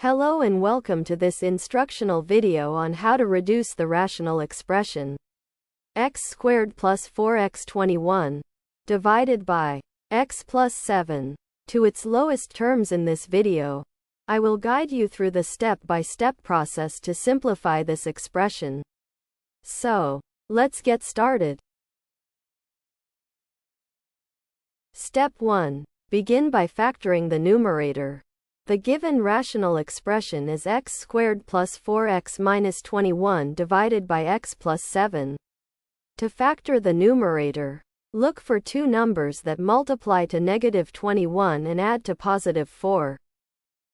Hello and welcome to this instructional video on how to reduce the rational expression x squared plus 4x21 divided by x plus 7 to its lowest terms. In this video, I will guide you through the step-by-step process to simplify this expression. So, let's get started. Step 1. Begin by factoring the numerator. The given rational expression is x squared plus 4x minus 21 divided by x plus 7. To factor the numerator, look for two numbers that multiply to negative 21 and add to positive 4.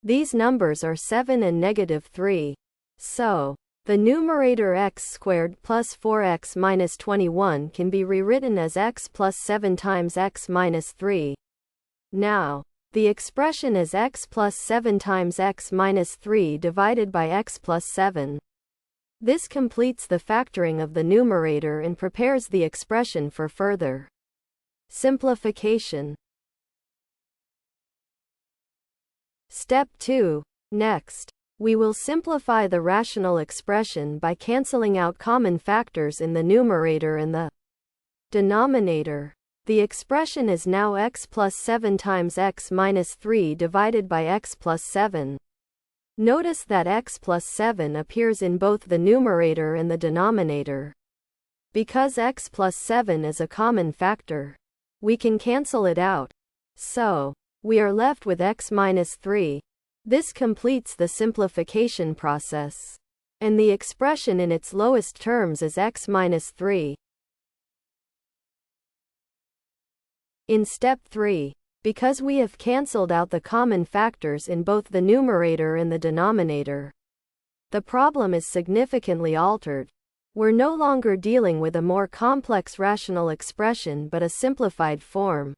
These numbers are 7 and negative 3. So, the numerator x squared plus 4x minus 21 can be rewritten as x plus 7 times x minus 3. Now, the expression is x plus 7 times x minus 3 divided by x plus 7. This completes the factoring of the numerator and prepares the expression for further simplification. Step 2. Next, we will simplify the rational expression by cancelling out common factors in the numerator and the denominator. The expression is now x plus 7 times x minus 3 divided by x plus 7. Notice that x plus 7 appears in both the numerator and the denominator. Because x plus 7 is a common factor, we can cancel it out. So, we are left with x minus 3. This completes the simplification process. And the expression in its lowest terms is x minus 3. In step 3, because we have cancelled out the common factors in both the numerator and the denominator, the problem is significantly altered. We're no longer dealing with a more complex rational expression but a simplified form.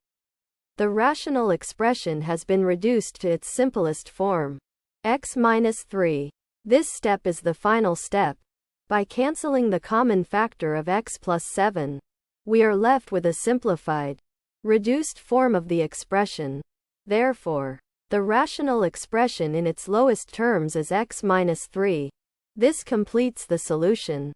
The rational expression has been reduced to its simplest form, x minus 3. This step is the final step. By cancelling the common factor of x plus 7, we are left with a simplified, reduced form of the expression. Therefore, the rational expression in its lowest terms is x minus 3. This completes the solution.